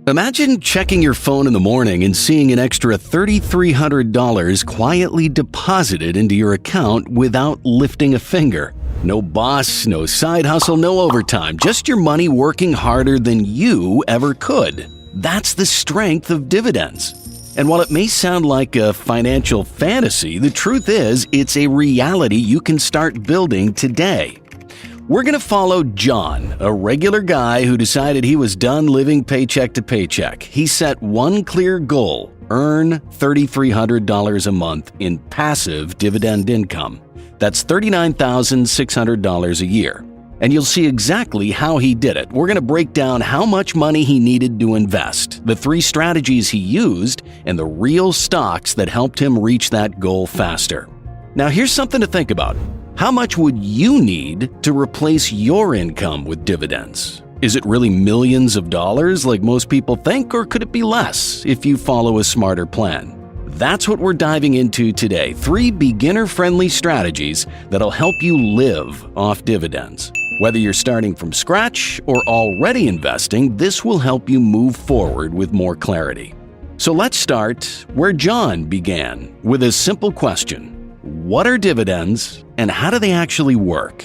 Imagine checking your phone in the morning and seeing an extra $3,300 quietly deposited into your account without lifting a finger. No boss, no side hustle, no overtime, just your money working harder than you ever could. That's the strength of dividends. And while it may sound like a financial fantasy, the truth is it's a reality you can start building today. We're going to follow John, a regular guy who decided he was done living paycheck to paycheck. He set one clear goal: earn $3,300 a month in passive dividend income. That's $39,600 a year. And you'll see exactly how he did it. We're going to break down how much money he needed to invest, the 3 strategies he used, and the real stocks that helped him reach that goal faster. Now here's something to think about. How much would you need to replace your income with dividends? Is it really millions of dollars like most people think, or could it be less if you follow a smarter plan? That's what we're diving into today. 3 beginner-friendly strategies that'll help you live off dividends. Whether you're starting from scratch or already investing, this will help you move forward with more clarity. So let's start where John began, with a simple question. What are dividends, and how do they actually work?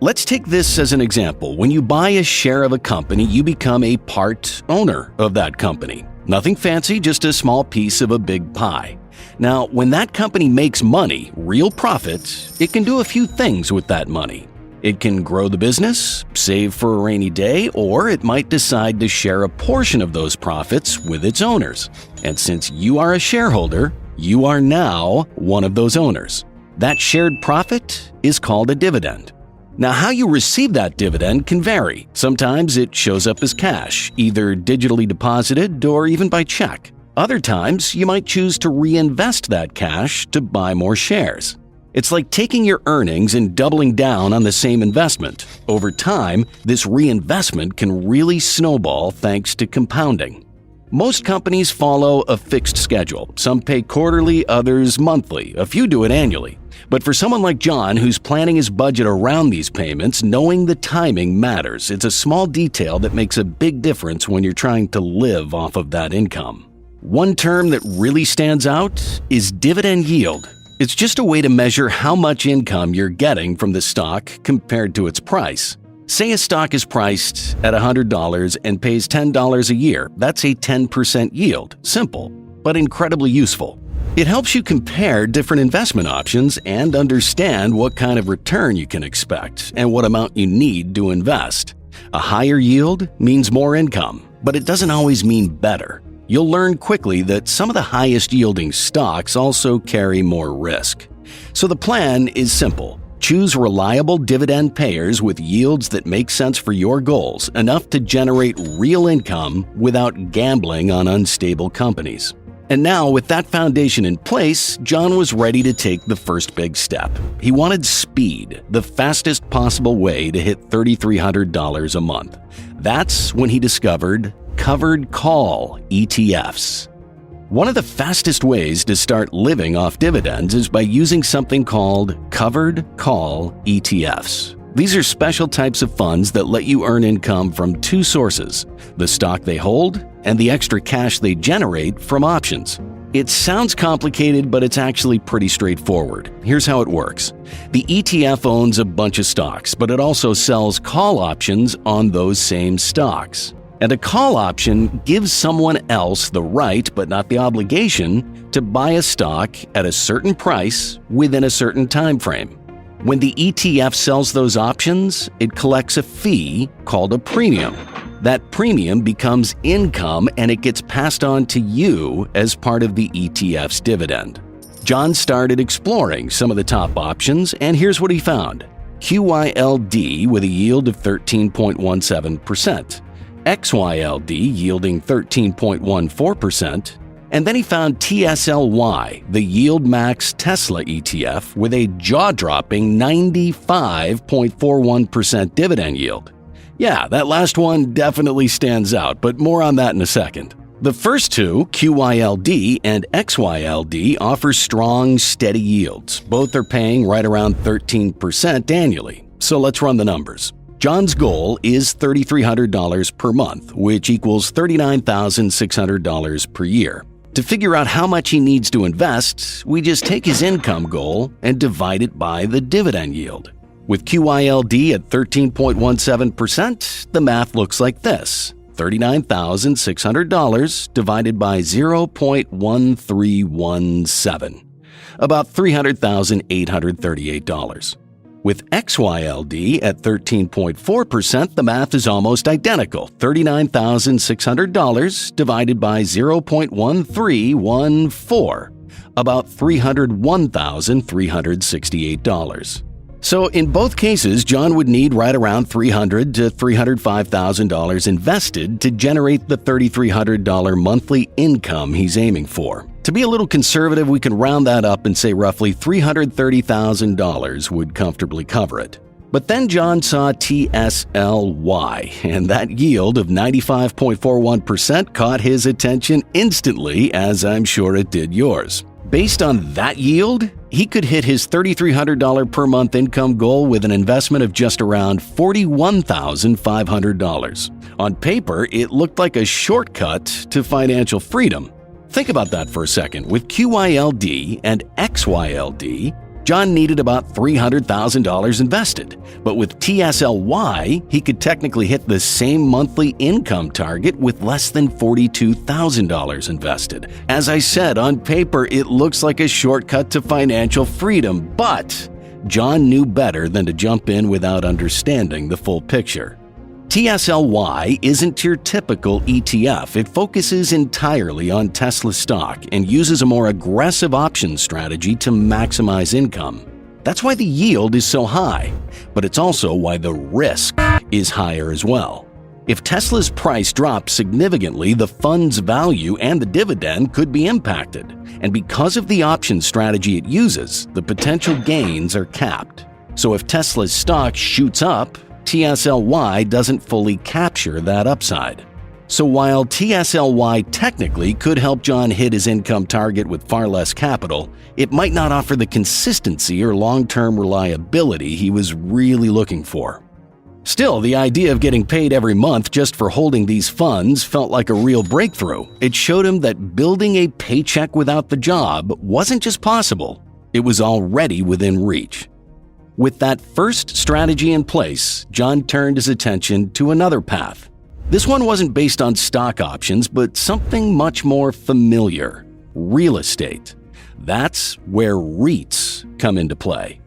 Let's take this as an example. When you buy a share of a company, you become a part owner of that company. Nothing fancy, just a small piece of a big pie. Now, when that company makes money, real profit, it can do a few things with that money. It can grow the business, save for a rainy day, or it might decide to share a portion of those profits with its owners. And since you are a shareholder, you are now one of those owners. That shared profit is called a dividend. Now, how you receive that dividend can vary. Sometimes it shows up as cash, either digitally deposited or even by check. Other times, you might choose to reinvest that cash to buy more shares. It's like taking your earnings and doubling down on the same investment. Over time, this reinvestment can really snowball thanks to compounding. Most companies follow a fixed schedule. Some pay quarterly, others monthly. A few do it annually. But for someone like John, who's planning his budget around these payments, knowing the timing matters. It's a small detail that makes a big difference when you're trying to live off of that income. One term that really stands out is dividend yield. It's just a way to measure how much income you're getting from the stock compared to its price. Say a stock is priced at $100 and pays $10 a year. That's a 10% yield. Simple, but incredibly useful. It helps you compare different investment options and understand what kind of return you can expect and what amount you need to invest. A higher yield means more income, but it doesn't always mean better. You'll learn quickly that some of the highest yielding stocks also carry more risk. So the plan is simple. Choose reliable dividend payers with yields that make sense for your goals, enough to generate real income without gambling on unstable companies. And now, with that foundation in place, John was ready to take the first big step. He wanted speed, the fastest possible way to hit $3,300 a month. That's when he discovered covered call ETFs. One of the fastest ways to start living off dividends is by using something called covered call ETFs. These are special types of funds that let you earn income from 2 sources: the stock they hold and the extra cash they generate from options. It sounds complicated, but it's actually pretty straightforward. Here's how it works. The ETF owns a bunch of stocks, but it also sells call options on those same stocks. And a call option gives someone else the right, but not the obligation, to buy a stock at a certain price within a certain time frame. When the ETF sells those options, it collects a fee called a premium. That premium becomes income and it gets passed on to you as part of the ETF's dividend. John started exploring some of the top options, and here's what he found. QYLD with a yield of 13.17%. XYLD yielding 13.14%, and then he found TSLY, the Yield Max Tesla ETF, with a jaw-dropping 95.41% dividend yield. Yeah, that last one definitely stands out, but more on that in a second. The first two, QYLD and XYLD, offer strong, steady yields. Both are paying right around 13% annually. So let's run the numbers. John's goal is $3,300 per month, which equals $39,600 per year. To figure out how much he needs to invest, we just take his income goal and divide it by the dividend yield. With QYLD at 13.17%, the math looks like this: $39,600 divided by 0.1317, about $300,838. With XYLD at 13.4%, the math is almost identical: $39,600 divided by 0.1314, about $301,368. So in both cases, John would need right around $300,000 to $305,000 invested to generate the $3,300 monthly income he's aiming for. To be a little conservative, we can round that up and say roughly $330,000 would comfortably cover it. But then John saw TSLY, and that yield of 95.41% caught his attention instantly, as I'm sure it did yours. Based on that yield, he could hit his $3,300 per month income goal with an investment of just around $41,500. On paper, it looked like a shortcut to financial freedom. Think about that for a second. With QYLD and XYLD, John needed about $300,000 invested. But with TSLY, he could technically hit the same monthly income target with less than $42,000 invested. As I said, on paper, it looks like a shortcut to financial freedom, but John knew better than to jump in without understanding the full picture. TSLY isn't your typical ETF. It focuses entirely on Tesla stock and uses a more aggressive option strategy to maximize income. That's why the yield is so high, but it's also why the risk is higher as well. If Tesla's price drops significantly, the fund's value and the dividend could be impacted. And because of the option strategy it uses, the potential gains are capped. So if Tesla's stock shoots up, TSLY doesn't fully capture that upside. So while TSLY technically could help John hit his income target with far less capital, it might not offer the consistency or long-term reliability he was really looking for. Still, the idea of getting paid every month just for holding these funds felt like a real breakthrough. It showed him that building a paycheck without the job wasn't just possible, it was already within reach. With that first strategy in place, John turned his attention to another path. This one wasn't based on stock options, but something much more familiar: real estate. That's where REITs come into play.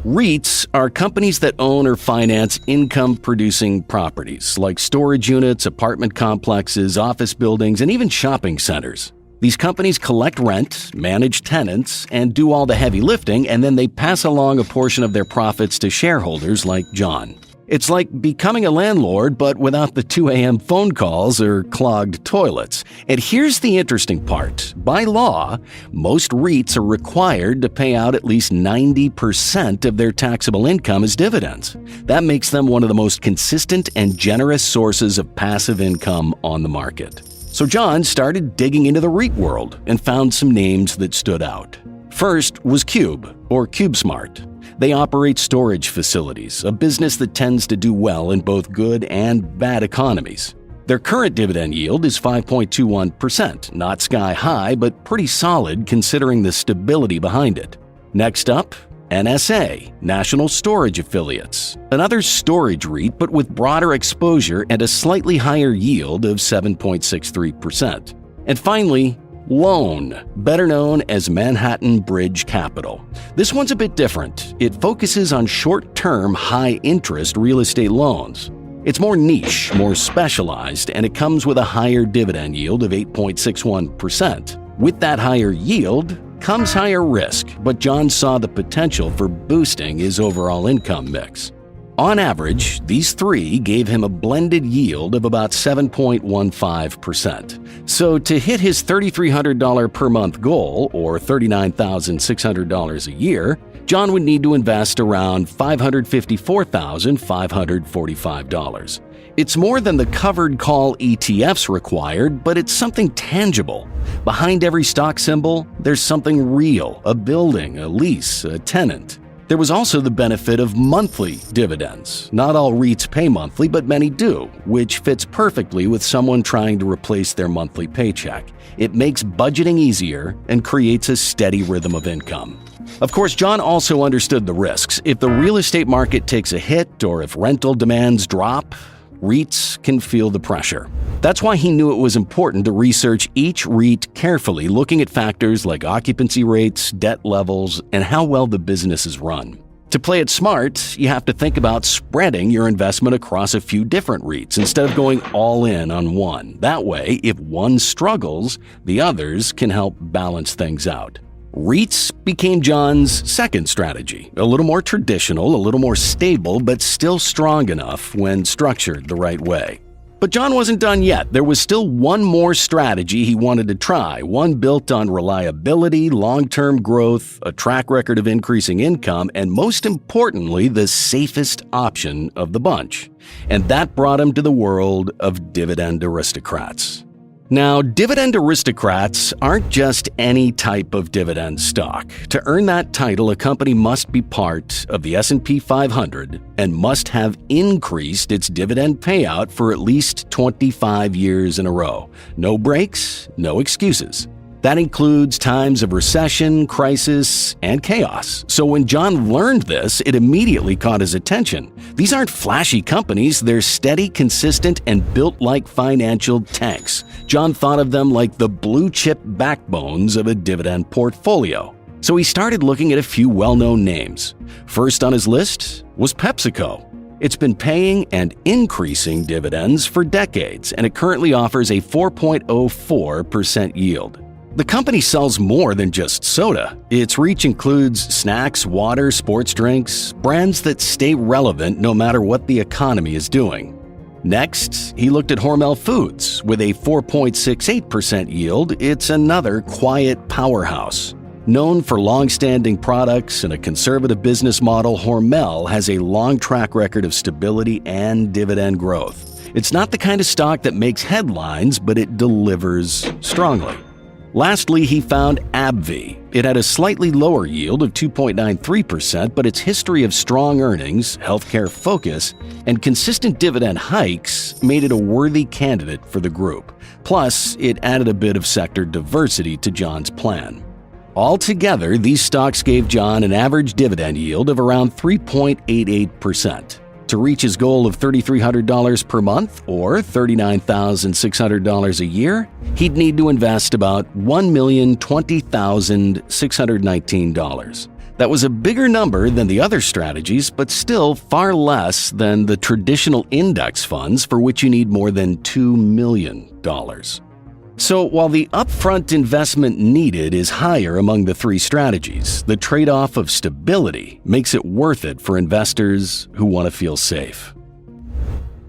REITs are companies that own or finance income-producing properties like storage units, apartment complexes, office buildings, and even shopping centers. These companies collect rent, manage tenants, and do all the heavy lifting, and then they pass along a portion of their profits to shareholders like John. It's like becoming a landlord, but without the 2 a.m. phone calls or clogged toilets. And here's the interesting part. By law, most REITs are required to pay out at least 90% of their taxable income as dividends. That makes them one of the most consistent and generous sources of passive income on the market. So John started digging into the REIT world and found some names that stood out. First was Cube, or CubeSmart. They operate storage facilities, a business that tends to do well in both good and bad economies. Their current dividend yield is 5.21%, not sky high, but pretty solid considering the stability behind it. Next up, NSA, National Storage Affiliates, another storage REIT but with broader exposure and a slightly higher yield of 7.63%. And finally, Loan, better known as Manhattan Bridge Capital. This one's a bit different. It focuses on short-term, high-interest real estate loans. It's more niche, more specialized, and it comes with a higher dividend yield of 8.61%. With that higher yield comes higher risk, but John saw the potential for boosting his overall income mix. On average, these three gave him a blended yield of about 7.15%. So to hit his $3,300 per month goal, or $39,600 a year, John would need to invest around $554,545. It's more than the covered call ETFs required, but it's something tangible. Behind every stock symbol, there's something real: a building, a lease, a tenant. There was also the benefit of monthly dividends. Not all REITs pay monthly, but many do, which fits perfectly with someone trying to replace their monthly paycheck. It makes budgeting easier and creates a steady rhythm of income. Of course, John also understood the risks. If the real estate market takes a hit or if rental demands drop, REITs can feel the pressure. That's why he knew it was important to research each REIT carefully, looking at factors like occupancy rates, debt levels, and how well the business is run. To play it smart, you have to think about spreading your investment across a few different REITs instead of going all in on one. That way, if one struggles, the others can help balance things out. REITs became John's second strategy, a little more traditional, a little more stable, but still strong enough when structured the right way. But John wasn't done yet. There was still one more strategy he wanted to try, one built on reliability, long-term growth, a track record of increasing income, and most importantly, the safest option of the bunch. And that brought him to the world of dividend aristocrats. Now, dividend aristocrats aren't just any type of dividend stock. To earn that title, a company must be part of the S&P 500 and must have increased its dividend payout for at least 25 years in a row. No breaks, no excuses. That includes times of recession, crisis, and chaos. So when John learned this, it immediately caught his attention. These aren't flashy companies, they're steady, consistent, and built like financial tanks. John thought of them like the blue-chip backbones of a dividend portfolio. So he started looking at a few well-known names. First on his list was PepsiCo. It's been paying and increasing dividends for decades, and it currently offers a 4.04% yield. The company sells more than just soda. Its reach includes snacks, water, sports drinks, brands that stay relevant no matter what the economy is doing. Next, he looked at Hormel Foods. With a 4.68% yield, it's another quiet powerhouse. Known for long-standing products and a conservative business model, Hormel has a long track record of stability and dividend growth. It's not the kind of stock that makes headlines, but it delivers strongly. Lastly, he found AbbVie. It had a slightly lower yield of 2.93%, but its history of strong earnings, healthcare focus, and consistent dividend hikes made it a worthy candidate for the group. Plus, it added a bit of sector diversity to John's plan. Altogether, these stocks gave John an average dividend yield of around 3.88%. To reach his goal of $3,300 per month or $39,600 a year, he'd need to invest about $1,020,619. That was a bigger number than the other strategies, but still far less than the traditional index funds for which you need more than $2 million. So while the upfront investment needed is higher among the three strategies, the trade-off of stability makes it worth it for investors who want to feel safe.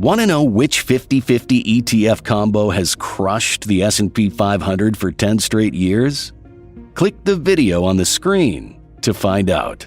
Want to know which 50/50 ETF combo has crushed the S&P 500 for 10 straight years? Click the video on the screen to find out.